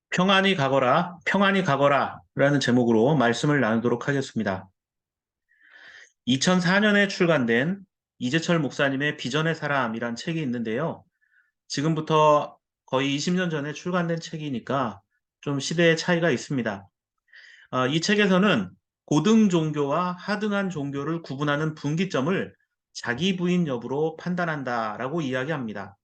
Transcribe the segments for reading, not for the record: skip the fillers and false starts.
평안히 가거라, 평안히 가거라 라는 제목으로 말씀을 나누도록 하겠습니다. 2004년에 출간된 이재철 목사님의 비전의 사람이란 책이 있는데요. 지금부터 거의 20년 전에 출간된 책이니까 좀 시대의 차이가 있습니다. 이 책에서는 고등 종교와 하등한 종교를 구분하는 분기점을 자기 부인 여부로 판단한다라고 이야기합니다.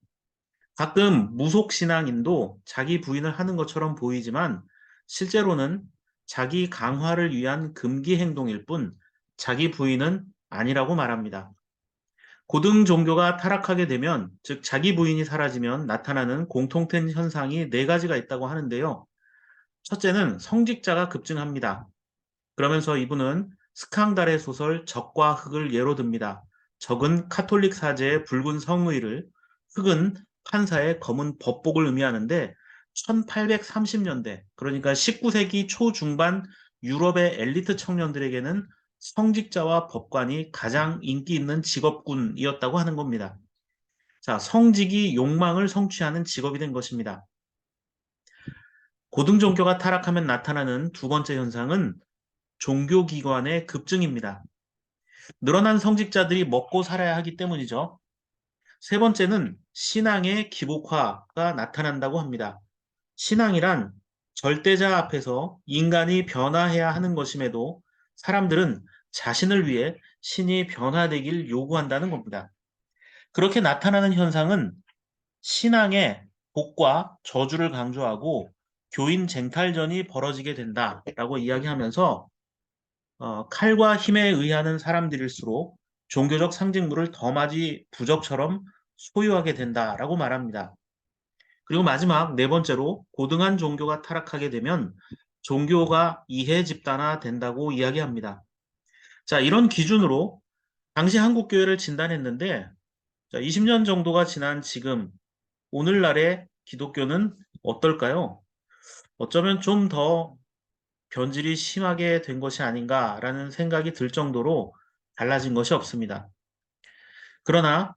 가끔 무속신앙인도 자기 부인을 하는 것처럼 보이지만 실제로는 자기 강화를 위한 금기 행동일 뿐 자기 부인은 아니라고 말합니다. 고등 종교가 타락하게 되면, 즉 자기 부인이 사라지면 나타나는 공통된 현상이 네 가지가 있다고 하는데요. 첫째는 성직자가 급증합니다. 그러면서 이분은 스캉달의 소설 적과 흑을 예로 듭니다. 적은 카톨릭 사제의 붉은 성의를, 흑은 판사의 검은 법복을 의미하는데 1830년대, 그러니까 19세기 초중반 유럽의 엘리트 청년들에게는 성직자와 법관이 가장 인기 있는 직업군이었다고 하는 겁니다. 자, 성직이 욕망을 성취하는 직업이 된 것입니다. 고등종교가 타락하면 나타나는 두 번째 현상은 종교기관의 급증입니다. 늘어난 성직자들이 먹고 살아야 하기 때문이죠. 세 번째는 신앙의 기복화가 나타난다고 합니다. 신앙이란 절대자 앞에서 인간이 변화해야 하는 것임에도 사람들은 자신을 위해 신이 변화되길 요구한다는 겁니다. 그렇게 나타나는 현상은 신앙의 복과 저주를 강조하고 교인 쟁탈전이 벌어지게 된다라고 이야기하면서 칼과 힘에 의하는 사람들일수록 종교적 상징물을 더마지 부적처럼 소유하게 된다라고 말합니다. 그리고 마지막 네 번째로 고등한 종교가 타락하게 되면 종교가 이해 집단화 된다고 이야기합니다. 자, 이런 기준으로 당시 한국 교회를 진단했는데, 자, 20년 정도가 지난 지금 오늘날의 기독교는 어떨까요? 어쩌면 좀 더 변질이 심하게 된 것이 아닌가라는 생각이 들 정도로 달라진 것이 없습니다. 그러나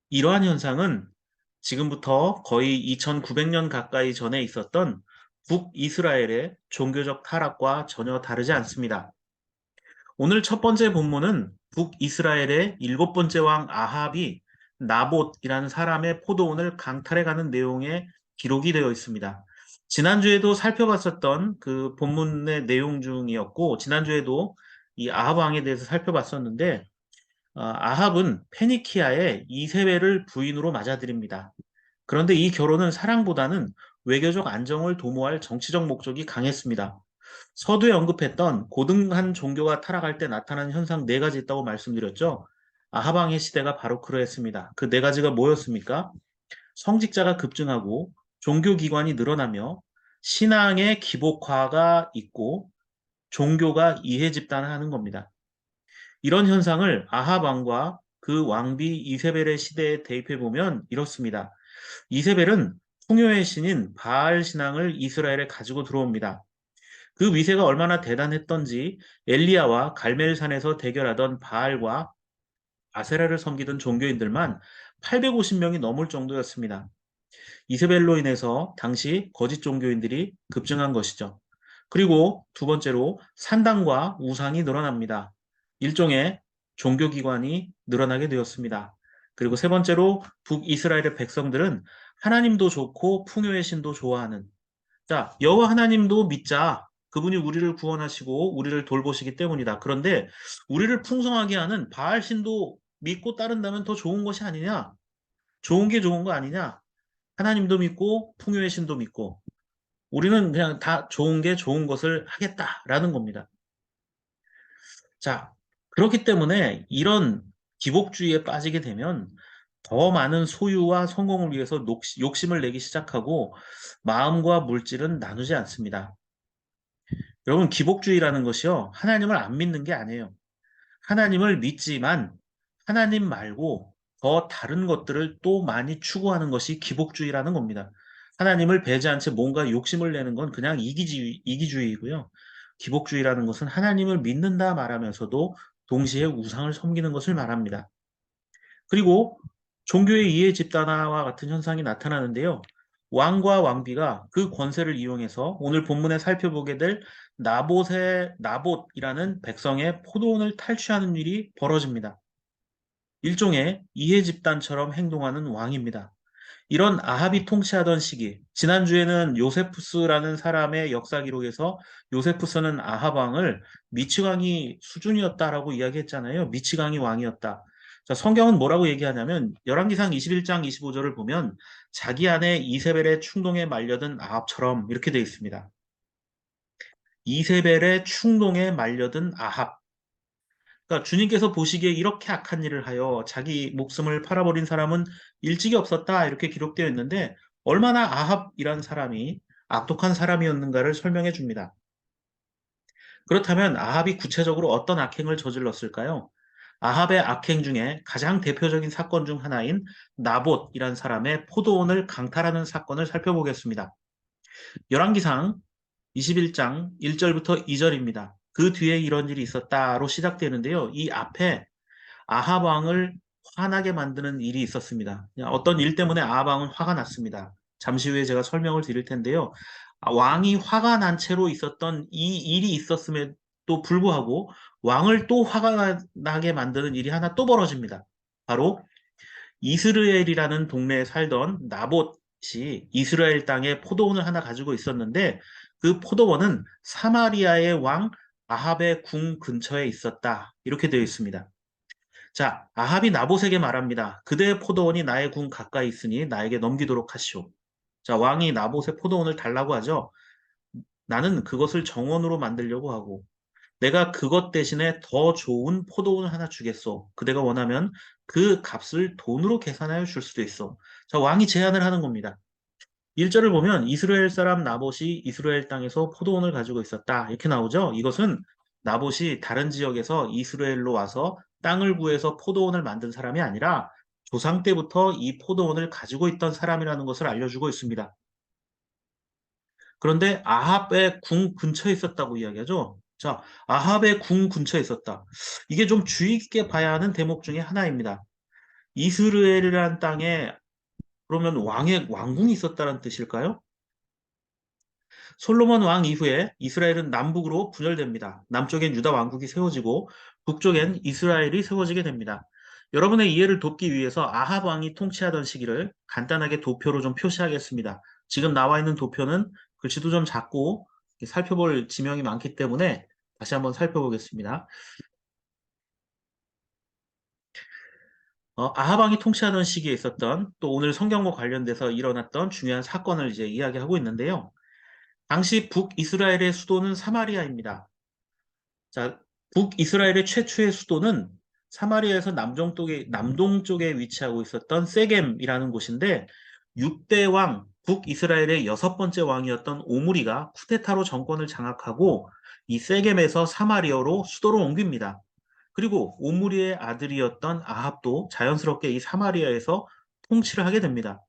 이러한 현상은 지금부터 거의 2900년 가까이 전에 있었던 북이스라엘의 종교적 타락과 전혀 다르지 않습니다. 오늘 첫 번째 본문은 북이스라엘의 일곱 번째 왕 아합이 나봇이라는 사람의 포도원을 강탈해가는 내용의 기록이 되어 있습니다. 지난주에도 살펴봤었던 그 본문의 내용 중이었고, 지난주에도 이 아합 왕에 대해서 살펴봤었는데, 아합은 페니키아의 이세벨을 부인으로 맞아들입니다. 그런데 이 결혼은 사랑보다는 외교적 안정을 도모할 정치적 목적이 강했습니다. 서두에 언급했던 고등한 종교가 타락할 때 나타나는 현상 네 가지 있다고 말씀드렸죠. 아하방의 시대가 바로 그러했습니다. 그 네 가지가 뭐였습니까? 성직자가 급증하고 종교기관이 늘어나며 신앙의 기복화가 있고 종교가 이해집단하는 겁니다. 이런 현상을 아하방과 그 왕비 이세벨의 시대에 대입해 보면 이렇습니다. 이세벨은 풍요의 신인 바알 신앙을 이스라엘에 가지고 들어옵니다. 그 위세가 얼마나 대단했던지 엘리야와 갈멜산에서 대결하던 바알과 아세라를 섬기던 종교인들만 850명이 넘을 정도였습니다. 이세벨로 인해서 당시 거짓 종교인들이 급증한 것이죠. 그리고 두 번째로 산당과 우상이 늘어납니다. 일종의 종교기관이 늘어나게 되었습니다. 그리고 세 번째로 북이스라엘의 백성들은 하나님도 좋고 풍요의 신도 좋아하는, 자, 여호와 하나님도 믿자. 그분이 우리를 구원하시고 우리를 돌보시기 때문이다. 그런데 우리를 풍성하게 하는 바알 신도 믿고 따른다면 더 좋은 것이 아니냐? 좋은 게 좋은 거 아니냐? 하나님도 믿고 풍요의 신도 믿고 우리는 그냥 다 좋은 게 좋은 것을 하겠다라는 겁니다. 자, 그렇기 때문에 이런 기복주의에 빠지게 되면 더 많은 소유와 성공을 위해서 욕심을 내기 시작하고 마음과 물질은 나누지 않습니다. 여러분, 기복주의라는 것이요, 하나님을 안 믿는 게 아니에요. 하나님을 믿지만 하나님 말고 더 다른 것들을 또 많이 추구하는 것이 기복주의라는 겁니다. 하나님을 배제한 채 뭔가 욕심을 내는 건 그냥 이기주의이고요. 기복주의라는 것은 하나님을 믿는다 말하면서도 동시에 우상을 섬기는 것을 말합니다. 그리고 종교의 이해 집단화와 같은 현상이 나타나는데요. 왕과 왕비가 그 권세를 이용해서 오늘 본문에 살펴보게 될 나봇이라는 백성의 포도원을 탈취하는 일이 벌어집니다. 일종의 이해 집단처럼 행동하는 왕입니다. 이런 아합이 통치하던 시기, 지난주에는 요세푸스라는 사람의 역사 기록에서 요세푸스는 아합 왕을 미치광이 수준이었다라고 이야기했잖아요. 미치광이 왕이었다. 자, 성경은 뭐라고 얘기하냐면 열왕기상 21장 25절을 보면 자기 아내 이세벨의 충동에 말려든 아합처럼 이렇게 되어 있습니다. 이세벨의 충동에 말려든 아합. 그러니까 주님께서 보시기에 이렇게 악한 일을 하여 자기 목숨을 팔아버린 사람은 일찍이 없었다 이렇게 기록되어 있는데 얼마나 아합이란 사람이 악독한 사람이었는가를 설명해 줍니다. 그렇다면 아합이 구체적으로 어떤 악행을 저질렀을까요? 아합의 악행 중에 가장 대표적인 사건 중 하나인 나봇이란 사람의 포도원을 강탈하는 사건을 살펴보겠습니다. 열왕기상 21장 1절부터 2절입니다. 그 뒤에 이런 일이 있었다로 시작되는데요. 이 앞에 아합 왕을 화나게 만드는 일이 있었습니다. 어떤 일 때문에 아합 왕은 화가 났습니다. 잠시 후에 제가 설명을 드릴 텐데요. 왕이 화가 난 채로 있었던 이 일이 있었음에도 불구하고 왕을 또 화가 나게 만드는 일이 하나 또 벌어집니다. 바로 이스라엘이라는 동네에 살던 나봇이 이스라엘 땅에 포도원을 하나 가지고 있었는데 그 포도원은 사마리아의 왕 아합의 궁 근처에 있었다. 이렇게 되어 있습니다. 자, 아합이 나봇에게 말합니다. 그대의 포도원이 나의 궁 가까이 있으니 나에게 넘기도록 하시오. 자, 왕이 나봇의 포도원을 달라고 하죠. 나는 그것을 정원으로 만들려고 하고 내가 그것 대신에 더 좋은 포도원을 하나 주겠소. 그대가 원하면 그 값을 돈으로 계산하여 줄 수도 있어. 자, 왕이 제안을 하는 겁니다. 1절을 보면 이스라엘 사람 나봇이 이스라엘 땅에서 포도원을 가지고 있었다. 이렇게 나오죠. 이것은 나봇이 다른 지역에서 이스라엘로 와서 땅을 구해서 포도원을 만든 사람이 아니라 조상 때부터 이 포도원을 가지고 있던 사람이라는 것을 알려주고 있습니다. 그런데 아합의 궁 근처에 있었다고 이야기하죠. 자, 아합의 궁 근처에 있었다. 이게 좀 주의 깊게 봐야 하는 대목 중에 하나입니다. 이스라엘이라는 땅에 그러면 왕의 왕궁이 있었다는 뜻일까요? 솔로몬 왕 이후에 이스라엘은 남북으로 분열됩니다. 남쪽엔 유다 왕국이 세워지고 북쪽엔 이스라엘이 세워지게 됩니다. 여러분의 이해를 돕기 위해서 아합 왕이 통치하던 시기를 간단하게 도표로 좀 표시하겠습니다. 지금 나와 있는 도표는 글씨도 좀 작고 살펴볼 지명이 많기 때문에 다시 한번 살펴보겠습니다. 아합 왕이 통치하던 시기에 있었던 또 오늘 성경과 관련돼서 일어났던 중요한 사건을 이제 이야기하고 있는데요. 당시 북이스라엘의 수도는 사마리아입니다. 자, 북이스라엘의 최초의 수도는 사마리아에서 남동 쪽에 위치하고 있었던 세겜이라는 곳인데 6대 왕, 북이스라엘의 여섯 번째 왕이었던 오므리가 쿠데타로 정권을 장악하고 이 세겜에서 사마리아로 수도를 옮깁니다. 그리고 오므리의 아들이었던 아합도 자연스럽게 이 사마리아에서 통치를 하게 됩니다.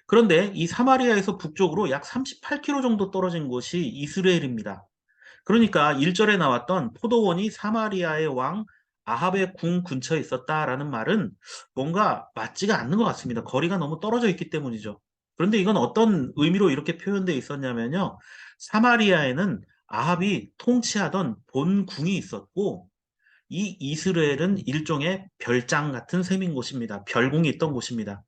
그런데 이 사마리아에서 북쪽으로 약 38km 정도 떨어진 곳이 이스라엘입니다. 그러니까 1절에 나왔던 포도원이 사마리아의 왕 아합의 궁 근처에 있었다라는 말은 뭔가 맞지가 않는 것 같습니다. 거리가 너무 떨어져 있기 때문이죠. 그런데 이건 어떤 의미로 이렇게 표현되어 있었냐면요. 사마리아에는 아합이 통치하던 본궁이 있었고 이 이스라엘은 일종의 별장 같은 셈인 곳입니다. 별궁이 있던 곳입니다.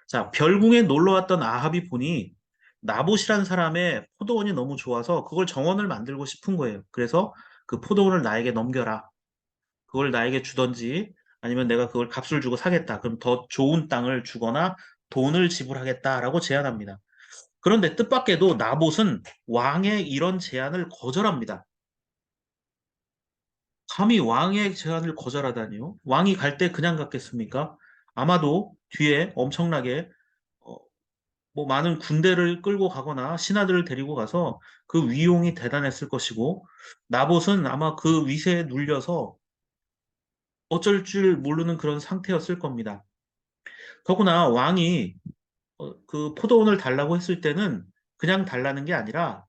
자, 별궁에 놀러 왔던 아합이 보니 나봇이라는 사람의 포도원이 너무 좋아서 그걸 정원을 만들고 싶은 거예요. 그래서 그 포도원을 나에게 넘겨라. 그걸 나에게 주던지 아니면 내가 그걸 값을 주고 사겠다. 그럼 더 좋은 땅을 주거나 돈을 지불하겠다라고 제안합니다. 그런데 뜻밖에도 나봇은 왕의 이런 제안을 거절합니다. 감히 왕의 제안을 거절하다니요? 왕이 갈 때 그냥 갔겠습니까? 아마도 뒤에 엄청나게 어, 뭐 많은 군대를 끌고 가거나 신하들을 데리고 가서 그 위용이 대단했을 것이고 나봇은 아마 그 위세에 눌려서 어쩔 줄 모르는 그런 상태였을 겁니다. 더구나 왕이 그 포도원을 달라고 했을 때는 그냥 달라는 게 아니라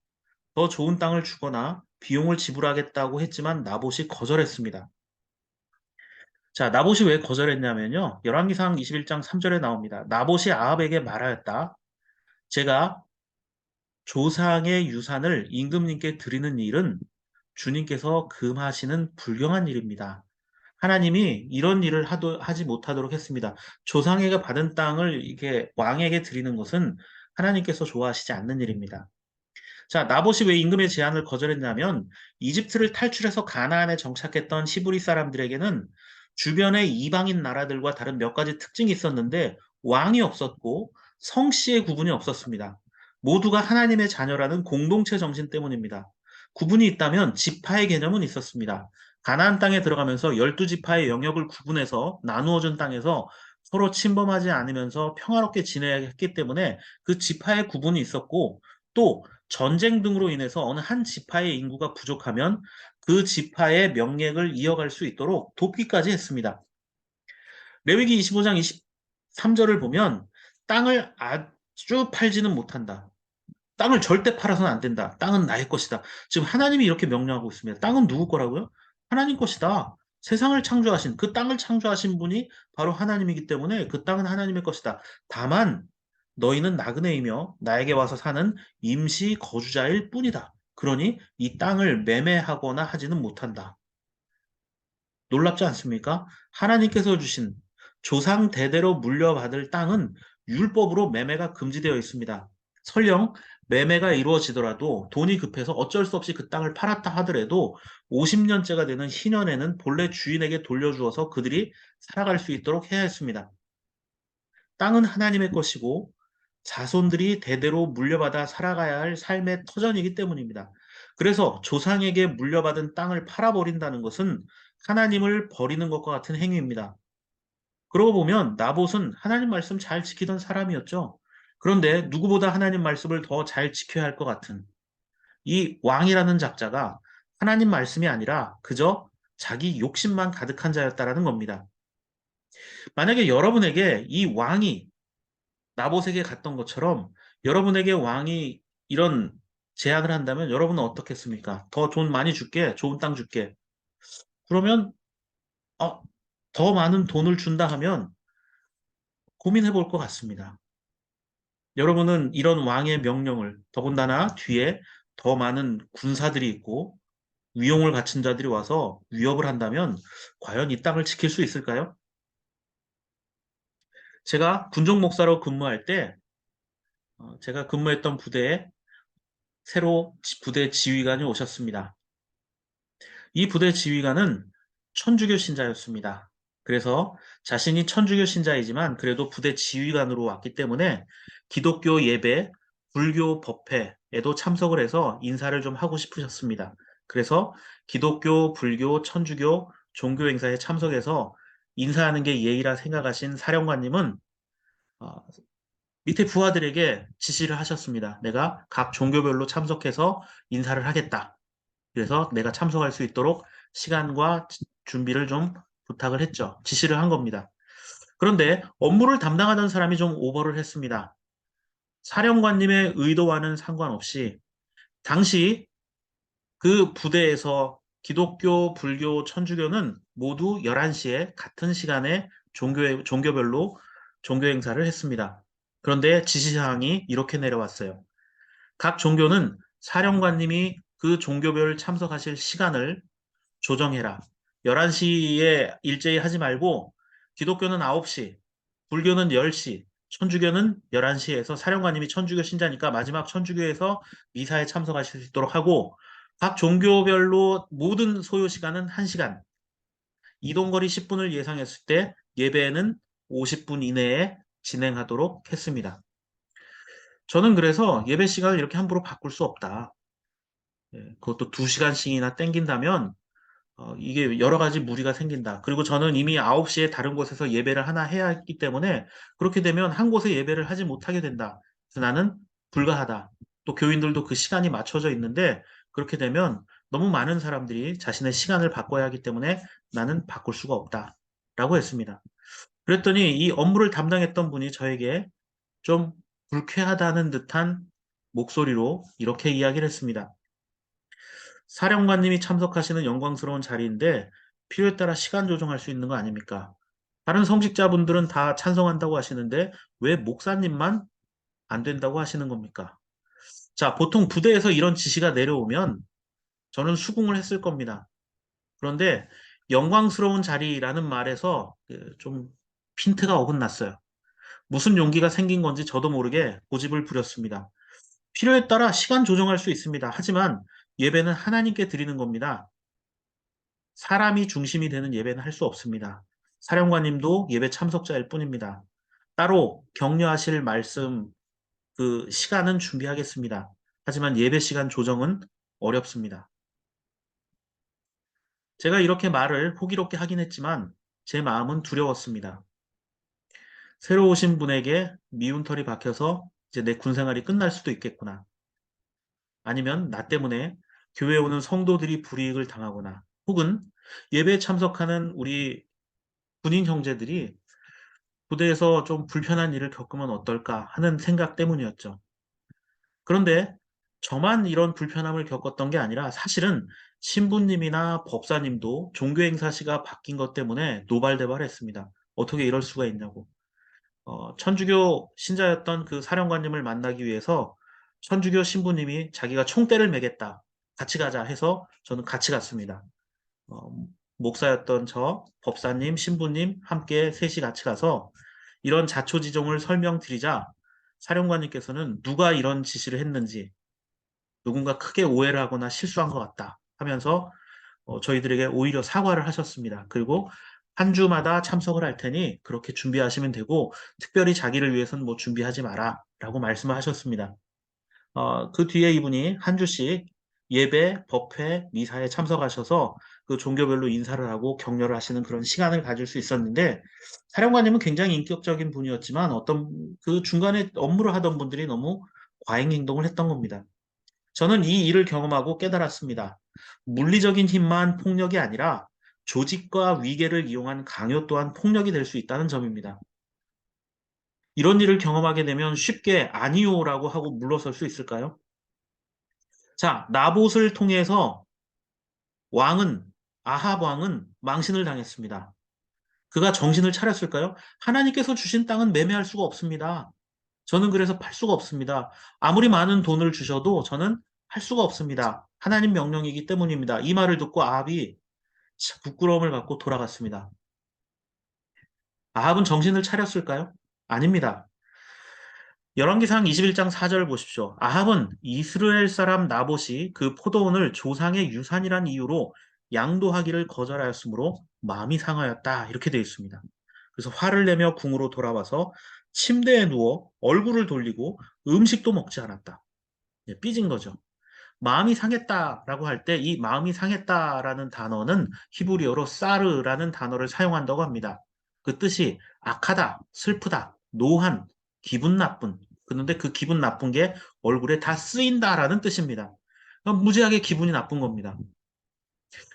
더 좋은 땅을 주거나 비용을 지불하겠다고 했지만 나봇이 거절했습니다. 자, 나봇이 왜 거절했냐면요. 열왕기상 21장 3절에 나옵니다. 나봇이 아합에게 말하였다. 제가 조상의 유산을 임금님께 드리는 일은 주님께서 금하시는 불경한 일입니다. 하나님이 이런 일을 하지 못하도록 했습니다. 조상에게 받은 땅을 이게 왕에게 드리는 것은 하나님께서 좋아하시지 않는 일입니다. 자, 나봇이 왜 임금의 제안을 거절했냐면 이집트를 탈출해서 가나안에 정착했던 히브리 사람들에게는 주변의 이방인 나라들과 다른 몇 가지 특징이 있었는데 왕이 없었고 성씨의 구분이 없었습니다. 모두가 하나님의 자녀라는 공동체 정신 때문입니다. 구분이 있다면 지파의 개념은 있었습니다. 가나안 땅에 들어가면서 12지파의 영역을 구분해서 나누어 준 땅에서 서로 침범하지 않으면서 평화롭게 지내야 했기 때문에 그 지파의 구분이 있었고 또 전쟁 등으로 인해서 어느 한 지파의 인구가 부족하면 그 지파의 명예를 이어갈 수 있도록 돕기까지 했습니다. 레위기 25장 23절을 보면 땅을 아주 팔지는 못한다. 땅을 절대 팔아서는 안 된다. 땅은 나의 것이다. 지금 하나님이 이렇게 명령하고 있습니다. 땅은 누구 거라고요? 하나님 것이다. 세상을 창조하신 그 땅을 창조하신 분이 바로 하나님이기 때문에 그 땅은 하나님의 것이다. 다만 너희는 나그네이며 나에게 와서 사는 임시 거주자일 뿐이다. 그러니 이 땅을 매매하거나 하지는 못한다. 놀랍지 않습니까? 하나님께서 주신 조상 대대로 물려받을 땅은 율법으로 매매가 금지되어 있습니다. 설령 매매가 이루어지더라도 돈이 급해서 어쩔 수 없이 그 땅을 팔았다 하더라도 50년째가 되는 희년에는 본래 주인에게 돌려주어서 그들이 살아갈 수 있도록 해야 했습니다. 땅은 하나님의 것이고 자손들이 대대로 물려받아 살아가야 할 삶의 터전이기 때문입니다. 그래서 조상에게 물려받은 땅을 팔아버린다는 것은 하나님을 버리는 것과 같은 행위입니다. 그러고 보면 나봇은 하나님 말씀 잘 지키던 사람이었죠. 그런데 누구보다 하나님 말씀을 더 잘 지켜야 할 것 같은 이 왕이라는 작자가 하나님 말씀이 아니라 그저 자기 욕심만 가득한 자였다라는 겁니다. 만약에 여러분에게 이 왕이 나봇에게 갔던 것처럼 여러분에게 왕이 이런 제안을 한다면 여러분은 어떻겠습니까? 더 돈 많이 줄게, 좋은 땅 줄게. 그러면 어, 더 많은 돈을 준다 하면 고민해 볼 것 같습니다. 여러분은 이런 왕의 명령을 더군다나 뒤에 더 많은 군사들이 있고 위용을 갖춘 자들이 와서 위협을 한다면 과연 이 땅을 지킬 수 있을까요? 제가 군종 목사로 근무할 때 제가 근무했던 부대에 새로 부대 지휘관이 오셨습니다. 이 부대 지휘관은 천주교 신자였습니다. 그래서 자신이 천주교 신자이지만 그래도 부대 지휘관으로 왔기 때문에 기독교 예배, 불교 법회에도 참석을 해서 인사를 좀 하고 싶으셨습니다. 그래서 기독교, 불교, 천주교 종교 행사에 참석해서 인사하는 게 예의라 생각하신 사령관님은 어, 밑에 부하들에게 지시를 하셨습니다. 내가 각 종교별로 참석해서 인사를 하겠다. 그래서 내가 참석할 수 있도록 시간과 준비를 좀 부탁을 했죠. 지시를 한 겁니다. 그런데 업무를 담당하던 사람이 좀 오버를 했습니다. 사령관님의 의도와는 상관없이 당시 그 부대에서 기독교, 불교, 천주교는 모두 11시에 같은 시간에 종교별로 종교 행사를 했습니다. 그런데 지시사항이 이렇게 내려왔어요. 각 종교는 사령관님이 그 종교별 참석하실 시간을 조정해라. 11시에 일제히 하지 말고 기독교는 9시, 불교는 10시, 천주교는 11시에서 사령관님이 천주교 신자니까 마지막 천주교에서 미사에 참석하실 수 있도록 하고 각 종교별로 모든 소요 시간은 1시간, 이동거리 10분을 예상했을 때 예배는 50분 이내에 진행하도록 했습니다. 저는 그래서 예배 시간을 이렇게 함부로 바꿀 수 없다. 그것도 2시간씩이나 땡긴다면 이게 여러 가지 무리가 생긴다. 그리고 저는 이미 9시에 다른 곳에서 예배를 하나 해야 했기 때문에 그렇게 되면 한 곳에 예배를 하지 못하게 된다. 그래서 나는 불가하다. 또 교인들도 그 시간이 맞춰져 있는데 그렇게 되면 너무 많은 사람들이 자신의 시간을 바꿔야 하기 때문에 나는 바꿀 수가 없다. 라고 했습니다. 그랬더니 이 업무를 담당했던 분이 저에게 좀 불쾌하다는 듯한 목소리로 이렇게 이야기를 했습니다. 사령관님이 참석하시는 영광스러운 자리인데 필요에 따라 시간 조정할 수 있는 거 아닙니까? 다른 성직자분들은 다 찬성한다고 하시는데 왜 목사님만 안 된다고 하시는 겁니까? 자, 보통 부대에서 이런 지시가 내려오면 저는 수긍을 했을 겁니다. 그런데 영광스러운 자리라는 말에서 좀 핀트가 어긋났어요. 무슨 용기가 생긴 건지 저도 모르게 고집을 부렸습니다. 필요에 따라 시간 조정할 수 있습니다. 하지만 예배는 하나님께 드리는 겁니다. 사람이 중심이 되는 예배는 할 수 없습니다. 사령관님도 예배 참석자일 뿐입니다. 따로 격려하실 말씀, 그 시간은 준비하겠습니다. 하지만 예배 시간 조정은 어렵습니다. 제가 이렇게 말을 호기롭게 하긴 했지만 제 마음은 두려웠습니다. 새로 오신 분에게 미운 털이 박혀서 이제 내 군생활이 끝날 수도 있겠구나. 아니면 나 때문에 교회에 오는 성도들이 불이익을 당하거나 혹은 예배에 참석하는 우리 군인 형제들이 부대에서 좀 불편한 일을 겪으면 어떨까 하는 생각 때문이었죠. 그런데 저만 이런 불편함을 겪었던 게 아니라 사실은 신부님이나 법사님도 종교행사 시가 바뀐 것 때문에 노발대발했습니다. 어떻게 이럴 수가 있냐고. 천주교 신자였던 그 사령관님을 만나기 위해서 천주교 신부님이 자기가 총대를 매겠다. 같이 가자 해서 저는 같이 갔습니다. 어, 목사였던 저, 법사님, 신부님 함께 셋이 같이 가서 이런 자초지종을 설명드리자 사령관님께서는 누가 이런 지시를 했는지 누군가 크게 오해를 하거나 실수한 것 같다 하면서 저희들에게 오히려 사과를 하셨습니다. 그리고 한 주마다 참석을 할 테니 그렇게 준비하시면 되고 특별히 자기를 위해서는 뭐 준비하지 마라 라고 말씀을 하셨습니다. 그 뒤에 이분이 한 주씩 예배, 법회, 미사에 참석하셔서 그 종교별로 인사를 하고 격려를 하시는 그런 시간을 가질 수 있었는데 사령관님은 굉장히 인격적인 분이었지만 어떤 그 중간에 업무를 하던 분들이 너무 과잉 행동을 했던 겁니다. 저는 이 일을 경험하고 깨달았습니다. 물리적인 힘만 폭력이 아니라 조직과 위계를 이용한 강요 또한 폭력이 될 수 있다는 점입니다. 이런 일을 경험하게 되면 쉽게 아니요라고 하고 물러설 수 있을까요? 자, 나봇을 통해서 왕은, 아합 왕은 망신을 당했습니다. 그가 정신을 차렸을까요? 하나님께서 주신 땅은 매매할 수가 없습니다. 저는 그래서 팔 수가 없습니다. 아무리 많은 돈을 주셔도 저는 할 수가 없습니다. 하나님 명령이기 때문입니다. 이 말을 듣고 아합이 부끄러움을 갖고 돌아갔습니다. 아합은 정신을 차렸을까요? 아닙니다. 열왕기상 21장 4절 보십시오. 아합은 이스라엘 사람 나봇이 그 포도원을 조상의 유산이란 이유로 양도하기를 거절하였으므로 마음이 상하였다. 이렇게 되어 있습니다. 그래서 화를 내며 궁으로 돌아와서 침대에 누워 얼굴을 돌리고 음식도 먹지 않았다. 삐진 거죠. 마음이 상했다라고 할 때 이 마음이 상했다라는 단어는 히브리어로 사르라는 단어를 사용한다고 합니다. 그 뜻이 악하다, 슬프다, 노한, 기분 나쁜. 그런데 그 기분 나쁜 게 얼굴에 다 쓰인다라는 뜻입니다. 그럼 무지하게 기분이 나쁜 겁니다.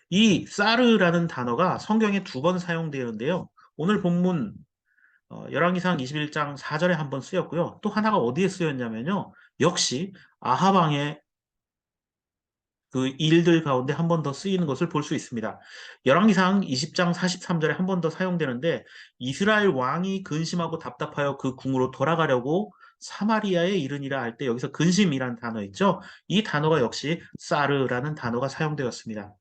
이 사르라는 단어가 성경에 두 번 사용되는데요. 오늘 본문 열왕기상 21장 4절에 한 번 쓰였고요. 또 하나가 어디에 쓰였냐면요. 역시 아하방의 그 일들 가운데 한 번 더 쓰이는 것을 볼 수 있습니다. 열왕기상 20장 43절에 한 번 더 사용되는데 이스라엘 왕이 근심하고 답답하여 그 궁으로 돌아가려고 사마리아에 이르니라 할 때 여기서 근심이라는 단어 있죠? 이 단어가 역시 사르라는 단어가 사용되었습니다.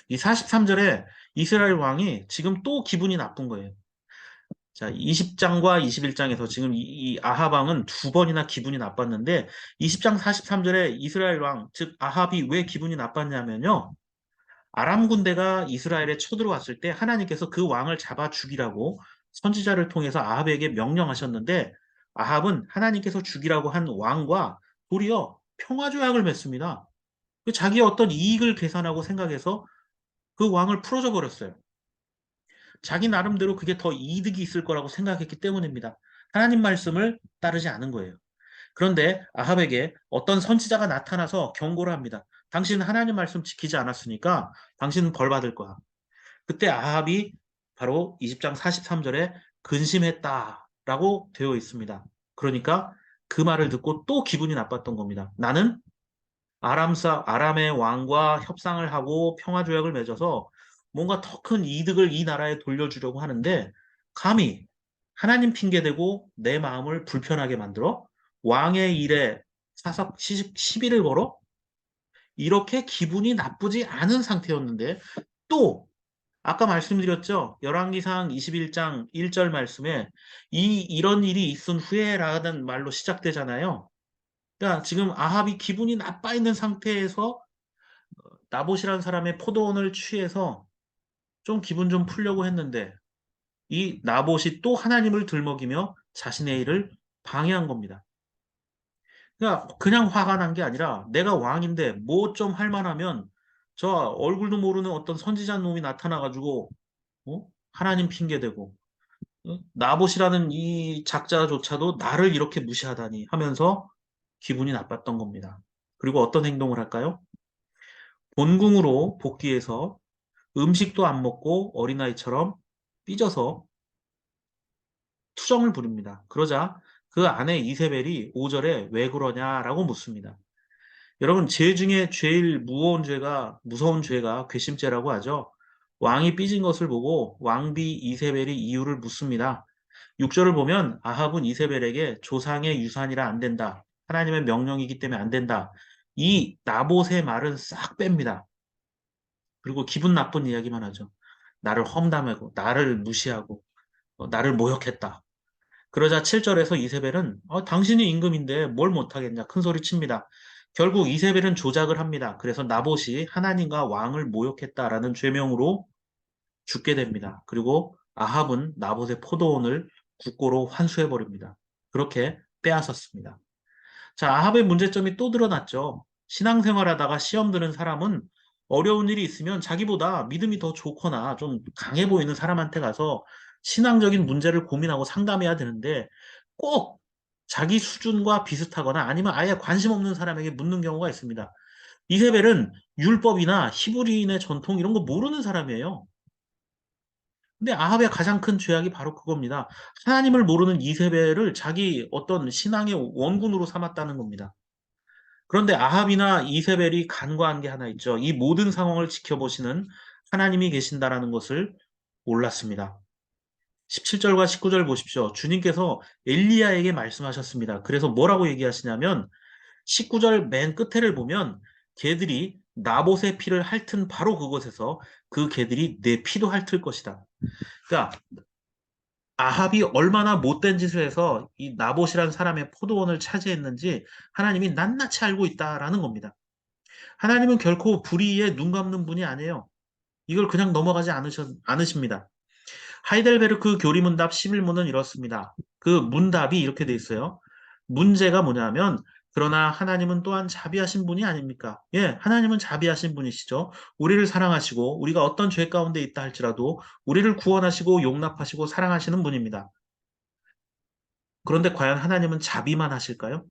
이 43절에 이스라엘 왕이 지금 또 기분이 나쁜 거예요. 자, 20장과 21장에서 지금 이 아합 왕은 두 번이나 기분이 나빴는데 20장 43절에 이스라엘 왕, 즉 아합이 왜 기분이 나빴냐면요. 아람 군대가 이스라엘에 쳐들어왔을 때 하나님께서 그 왕을 잡아 죽이라고 선지자를 통해서 아합에게 명령하셨는데 아합은 하나님께서 죽이라고 한 왕과 도리어 평화조약을 맺습니다. 그 자기의 어떤 이익을 계산하고 생각해서 그 왕을 풀어줘 버렸어요. 자기 나름대로 그게 더 이득이 있을 거라고 생각했기 때문입니다. 하나님 말씀을 따르지 않은 거예요. 그런데 아합에게 어떤 선지자가 나타나서 경고를 합니다. 당신은 하나님 말씀 지키지 않았으니까 당신은 벌 받을 거야. 그때 아합이 바로 20장 43절에 근심했다라고 되어 있습니다. 그러니까 그 말을 듣고 또 기분이 나빴던 겁니다. 나는 아람의 왕과 협상을 하고 평화조약을 맺어서 뭔가 더 큰 이득을 이 나라에 돌려주려고 하는데 감히 하나님 핑계대고 내 마음을 불편하게 만들어 왕의 일에 사석 시비를 걸어? 이렇게 기분이 나쁘지 않은 상태였는데 또 아까 말씀드렸죠. 열왕기상 21장 1절 말씀에 이런 일이 있은 후에라는 말로 시작되잖아요. 그러니까 지금 아합이 기분이 나빠 있는 상태에서 나봇이라는 사람의 포도원을 취해서 좀 기분 좀 풀려고 했는데 이 나봇이 또 하나님을 들먹이며 자신의 일을 방해한 겁니다. 그러니까 그냥 화가 난 게 아니라 내가 왕인데 뭐 좀 할 만하면 저 얼굴도 모르는 어떤 선지자 놈이 나타나가지고 하나님 핑계대고 나봇이라는 이 작자조차도 나를 이렇게 무시하다니 하면서 기분이 나빴던 겁니다. 그리고 어떤 행동을 할까요? 본궁으로 복귀해서 음식도 안 먹고 어린아이처럼 삐져서 투정을 부립니다. 그러자 그 아내 이세벨이 5절에 왜 그러냐라고 묻습니다. 여러분, 죄 중에 제일 무서운 죄가 괘씸죄라고 하죠. 왕이 삐진 것을 보고 왕비 이세벨이 이유를 묻습니다. 6절을 보면 아합은 이세벨에게 조상의 유산이라 안 된다. 하나님의 명령이기 때문에 안 된다. 이 나봇의 말은 싹 뺍니다. 그리고 기분 나쁜 이야기만 하죠. 나를 험담하고 나를 무시하고 나를 모욕했다. 그러자 7절에서 이세벨은 당신이 임금인데 뭘 못하겠냐 큰 소리 칩니다. 결국 이세벨은 조작을 합니다. 그래서 나봇이 하나님과 왕을 모욕했다라는 죄명으로 죽게 됩니다. 그리고 아합은 나봇의 포도원을 국고로 환수해 버립니다. 그렇게 빼앗았습니다. 자, 아합의 문제점이 또 드러났죠. 신앙생활하다가 시험 드는 사람은 어려운 일이 있으면 자기보다 믿음이 더 좋거나 좀 강해 보이는 사람한테 가서 신앙적인 문제를 고민하고 상담해야 되는데 꼭 자기 수준과 비슷하거나 아니면 아예 관심 없는 사람에게 묻는 경우가 있습니다. 이세벨은 율법이나 히브리인의 전통 이런 거 모르는 사람이에요. 근데 아합의 가장 큰 죄악이 바로 그겁니다. 하나님을 모르는 이세벨을 자기 어떤 신앙의 원군으로 삼았다는 겁니다. 그런데 아합이나 이세벨이 간과한 게 하나 있죠. 이 모든 상황을 지켜보시는 하나님이 계신다라는 것을 몰랐습니다. 17절과 19절 보십시오. 주님께서 엘리야에게 말씀하셨습니다. 그래서 뭐라고 얘기하시냐면 19절 맨 끝에를 보면 개들이 나봇의 피를 핥은 바로 그곳에서 그 개들이 내 피도 핥을 것이다. 그러니까 아합이 얼마나 못된 짓을 해서 이 나봇이라는 사람의 포도원을 차지했는지 하나님이 낱낱이 알고 있다라는 겁니다. 하나님은 결코 불의에 눈 감는 분이 아니에요. 이걸 그냥 넘어가지 않으십니다. 하이델베르크 교리문답 11문은 이렇습니다. 그 문답이 이렇게 돼 있어요. 문제가 뭐냐면 그러나 하나님은 또한 자비하신 분이 아닙니까? 예, 하나님은 자비하신 분이시죠. 우리를 사랑하시고 우리가 어떤 죄 가운데 있다 할지라도 우리를 구원하시고 용납하시고 사랑하시는 분입니다. 그런데 과연 하나님은 자비만 하실까요?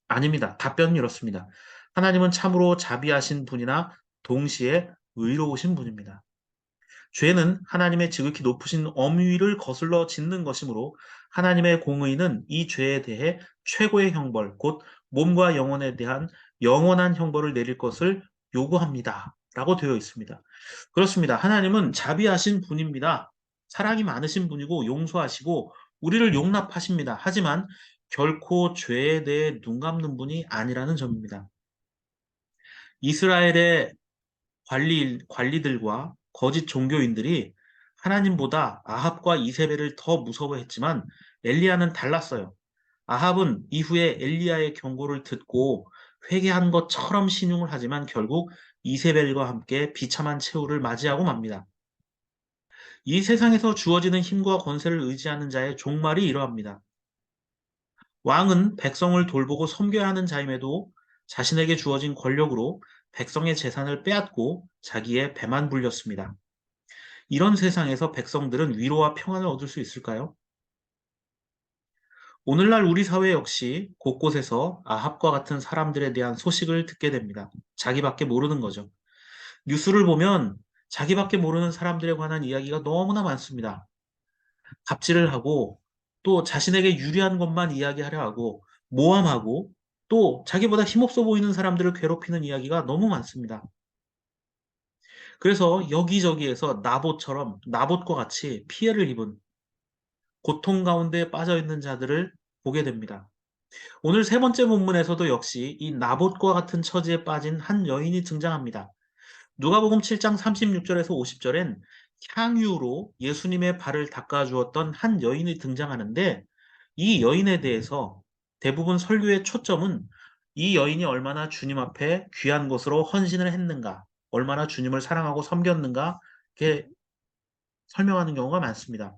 아닙니다. 답변은 이렇습니다. 하나님은 참으로 자비하신 분이나 동시에 의로우신 분입니다. 죄는 하나님의 지극히 높으신 엄위를 거슬러 짓는 것이므로 하나님의 공의는 이 죄에 대해 최고의 형벌, 곧 몸과 영혼에 대한 영원한 형벌을 내릴 것을 요구합니다. 라고 되어 있습니다. 그렇습니다. 하나님은 자비하신 분입니다. 사랑이 많으신 분이고 용서하시고 우리를 용납하십니다. 하지만 결코 죄에 대해 눈 감는 분이 아니라는 점입니다. 이스라엘의 관리들과 거짓 종교인들이 하나님보다 아합과 이세벨을 더 무서워했지만 엘리야는 달랐어요. 아합은 이후에 엘리야의 경고를 듣고 회개한 것처럼 신용을 하지만 결국 이세벨과 함께 비참한 최후를 맞이하고 맙니다. 이 세상에서 주어지는 힘과 권세를 의지하는 자의 종말이 이러합니다. 왕은 백성을 돌보고 섬겨야 하는 자임에도 자신에게 주어진 권력으로 백성의 재산을 빼앗고 자기의 배만 불렸습니다. 이런 세상에서 백성들은 위로와 평안을 얻을 수 있을까요? 오늘날 우리 사회 역시 곳곳에서 아합과 같은 사람들에 대한 소식을 듣게 됩니다. 자기밖에 모르는 거죠. 뉴스를 보면 자기밖에 모르는 사람들에 관한 이야기가 너무나 많습니다. 갑질을 하고 또 자신에게 유리한 것만 이야기하려 하고 모함하고 또 자기보다 힘없어 보이는 사람들을 괴롭히는 이야기가 너무 많습니다. 그래서 여기저기에서 나봇과 같이 피해를 입은 고통 가운데 빠져 있는 자들을 보게 됩니다. 오늘 세 번째 본문에서도 역시 이 나봇과 같은 처지에 빠진 한 여인이 등장합니다. 누가복음 7장 36절에서 50절엔 향유로 예수님의 발을 닦아주었던 한 여인이 등장하는데 이 여인에 대해서 대부분 설교의 초점은 이 여인이 얼마나 주님 앞에 귀한 것으로 헌신을 했는가, 얼마나 주님을 사랑하고 섬겼는가, 이렇게 설명하는 경우가 많습니다.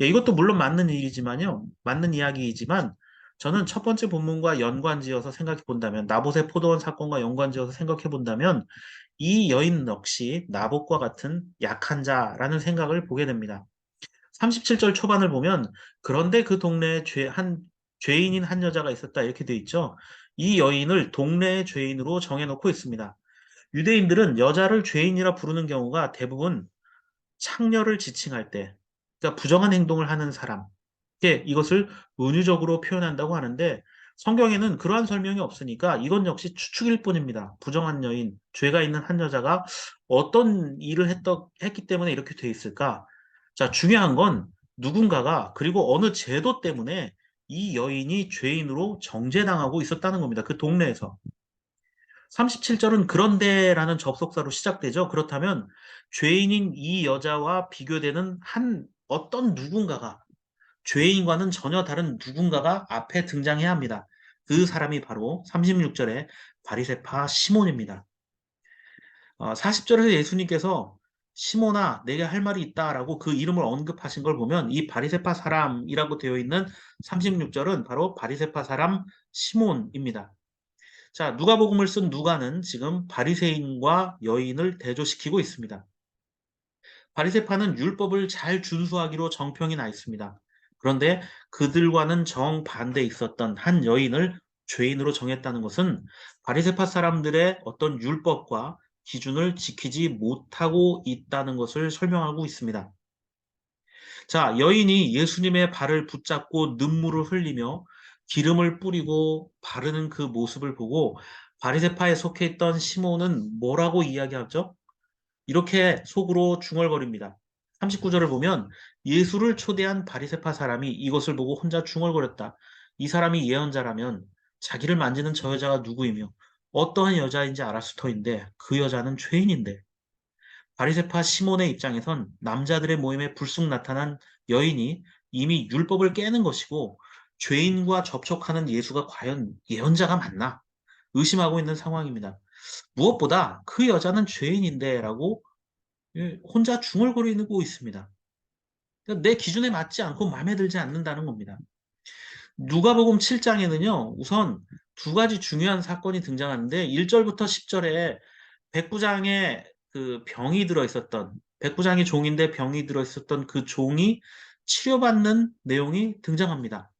예, 이것도 물론 맞는 일이지만요. 맞는 이야기이지만 저는 첫 번째 본문과 연관지어서 생각해 본다면 나봇의 포도원 사건과 연관지어서 생각해 본다면 이 여인 역시 나봇과 같은 약한 자라는 생각을 보게 됩니다. 37절 초반을 보면 그런데 그 동네에 죄인인 한 여자가 있었다 이렇게 돼 있죠. 이 여인을 동네의 죄인으로 정해놓고 있습니다. 유대인들은 여자를 죄인이라 부르는 경우가 대부분 창녀를 지칭할 때, 그러니까 부정한 행동을 하는 사람, 이것을 은유적으로 표현한다고 하는데 성경에는 그러한 설명이 없으니까 이건 역시 추측일 뿐입니다. 부정한 여인, 죄가 있는 한 여자가 어떤 일을 했기 때문에 이렇게 돼 있을까? 자, 중요한 건 누군가가 그리고 어느 제도 때문에 이 여인이 죄인으로 정죄당하고 있었다는 겁니다. 그 동네에서. 37절은 그런데라는 접속사로 시작되죠. 그렇다면 죄인인 이 여자와 비교되는 한 어떤 누군가가 죄인과는 전혀 다른 누군가가 앞에 등장해야 합니다. 그 사람이 바로 36절에 바리새파 시몬입니다. 40절에서 예수님께서 시몬아 내게 할 말이 있다라고 그 이름을 언급하신 걸 보면 이 바리새파 사람이라고 되어 있는 36절은 바로 바리새파 사람 시몬입니다. 자, 누가복음을 쓴 누가는 지금 바리새인과 여인을 대조시키고 있습니다. 바리새파는 율법을 잘 준수하기로 정평이 나 있습니다. 그런데 그들과는 정반대에 있었던 한 여인을 죄인으로 정했다는 것은 바리새파 사람들의 어떤 율법과 기준을 지키지 못하고 있다는 것을 설명하고 있습니다. 자, 여인이 예수님의 발을 붙잡고 눈물을 흘리며 기름을 뿌리고 바르는 그 모습을 보고 바리새파에 속해 있던 시몬은 뭐라고 이야기하죠? 이렇게 속으로 중얼거립니다. 39절을 보면 예수를 초대한 바리새파 사람이 이것을 보고 혼자 중얼거렸다. 이 사람이 예언자라면 자기를 만지는 저 여자가 누구이며 어떠한 여자인지 알았을 터인데 그 여자는 죄인인데 바리새파 시몬의 입장에선 남자들의 모임에 불쑥 나타난 여인이 이미 율법을 깨는 것이고 죄인과 접촉하는 예수가 과연 예언자가 맞나 의심하고 있는 상황입니다. 무엇보다 그 여자는 죄인인데라고 혼자 중얼거리고 있습니다. 그러니까 내 기준에 맞지 않고 마음에 들지 않는다는 겁니다. 누가복음 7장에는요, 우선 두 가지 중요한 사건이 등장하는데 1절부터 10절에 백부장의 그 병이 들어 있었던 백부장이 종인데 병이 들어 있었던 그 종이 치료받는 내용이 등장합니다.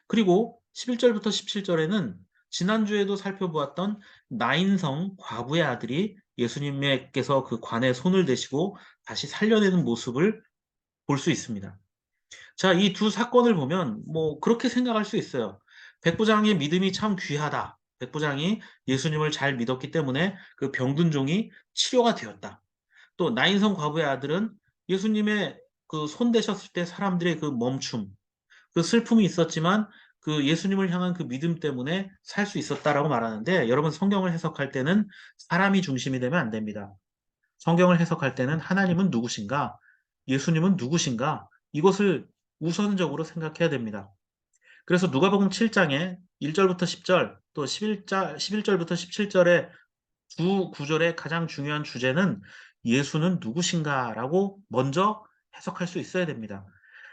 그리고 11절부터 17절에는 지난주에도 살펴보았던 나인성 과부의 아들이 예수님께서 그 관에 손을 대시고 다시 살려내는 모습을 볼 수 있습니다. 자, 이 두 사건을 보면 뭐 그렇게 생각할 수 있어요. 백부장의 믿음이 참 귀하다. 백부장이 예수님을 잘 믿었기 때문에 그 병든 종이 치료가 되었다. 또 나인성 과부의 아들은 예수님의 그 손 대셨을 때 사람들의 그 멈춤, 그 슬픔이 있었지만 그 예수님을 향한 그 믿음 때문에 살 수 있었다라고 말하는데 여러분 성경을 해석할 때는 사람이 중심이 되면 안 됩니다. 성경을 해석할 때는 하나님은 누구신가? 예수님은 누구신가? 이것을 우선적으로 생각해야 됩니다. 그래서 누가복음 7장에 1절부터 10절 또 11절부터 17절의 두 구절의 가장 중요한 주제는 예수는 누구신가라고 먼저 해석할 수 있어야 됩니다.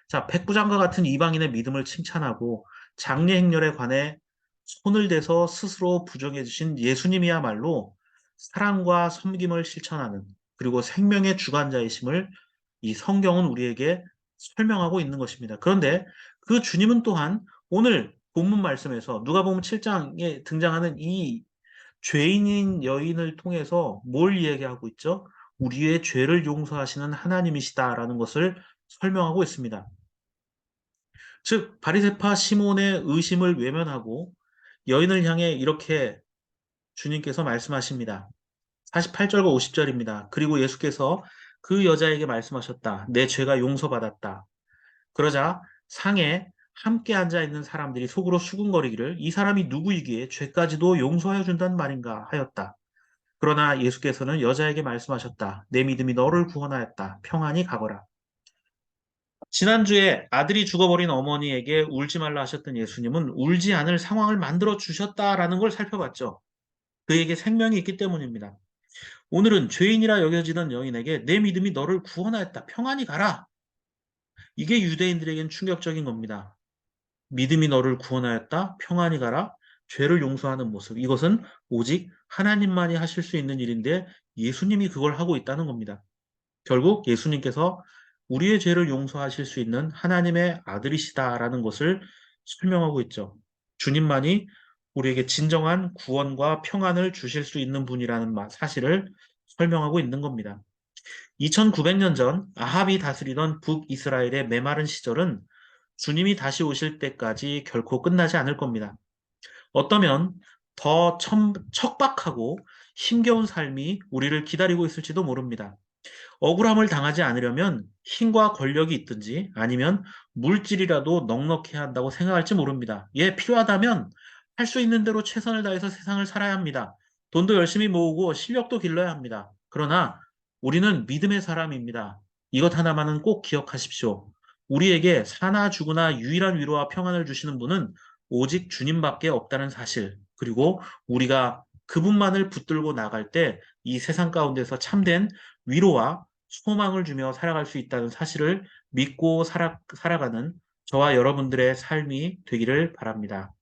자, 백부장과 같은 이방인의 믿음을 칭찬하고 장례 행렬에 관해 손을 대서 스스로 부정해 주신 예수님이야말로 사랑과 섬김을 실천하는 그리고 생명의 주관자이심을 이 성경은 우리에게 설명하고 있는 것입니다. 그런데 그 주님은 또한 오늘 본문 말씀에서 누가복음 7장에 등장하는 이 죄인인 여인을 통해서 뭘 이야기하고 있죠? 우리의 죄를 용서하시는 하나님이시다라는 것을 설명하고 있습니다. 즉 바리새파 시몬의 의심을 외면하고 여인을 향해 이렇게 주님께서 말씀하십니다. 48절과 50절입니다. 그리고 예수께서 그 여자에게 말씀하셨다. 내 죄가 용서받았다. 그러자 상에 함께 앉아 있는 사람들이 속으로 수군거리기를 이 사람이 누구이기에 죄까지도 용서하여 준다는 말인가 하였다. 그러나 예수께서는 여자에게 말씀하셨다. 내 믿음이 너를 구원하였다. 평안히 가거라. 지난주에 아들이 죽어버린 어머니에게 울지 말라 하셨던 예수님은 울지 않을 상황을 만들어 주셨다라는 걸 살펴봤죠. 그에게 생명이 있기 때문입니다. 오늘은 죄인이라 여겨지던 여인에게 내 믿음이 너를 구원하였다. 평안히 가라. 이게 유대인들에겐 충격적인 겁니다. 믿음이 너를 구원하였다. 평안히 가라. 죄를 용서하는 모습. 이것은 오직 하나님만이 하실 수 있는 일인데 예수님이 그걸 하고 있다는 겁니다. 결국 예수님께서 우리의 죄를 용서하실 수 있는 하나님의 아들이시다라는 것을 설명하고 있죠. 주님만이 우리에게 진정한 구원과 평안을 주실 수 있는 분이라는 사실을 설명하고 있는 겁니다. 2900년 전 아합이 다스리던 북이스라엘의 메마른 시절은 주님이 다시 오실 때까지 결코 끝나지 않을 겁니다. 어떠면 더 척박하고 힘겨운 삶이 우리를 기다리고 있을지도 모릅니다. 억울함을 당하지 않으려면 힘과 권력이 있든지 아니면 물질이라도 넉넉해야 한다고 생각할지 모릅니다. 예, 필요하다면 할 수 있는 대로 최선을 다해서 세상을 살아야 합니다. 돈도 열심히 모으고 실력도 길러야 합니다. 그러나 우리는 믿음의 사람입니다. 이것 하나만은 꼭 기억하십시오. 우리에게 사나 죽으나 유일한 위로와 평안을 주시는 분은 오직 주님밖에 없다는 사실, 그리고 우리가 그분만을 붙들고 나갈 때 이 세상 가운데서 참된 위로와 소망을 주며 살아갈 수 있다는 사실을 믿고 살아가는 저와 여러분들의 삶이 되기를 바랍니다.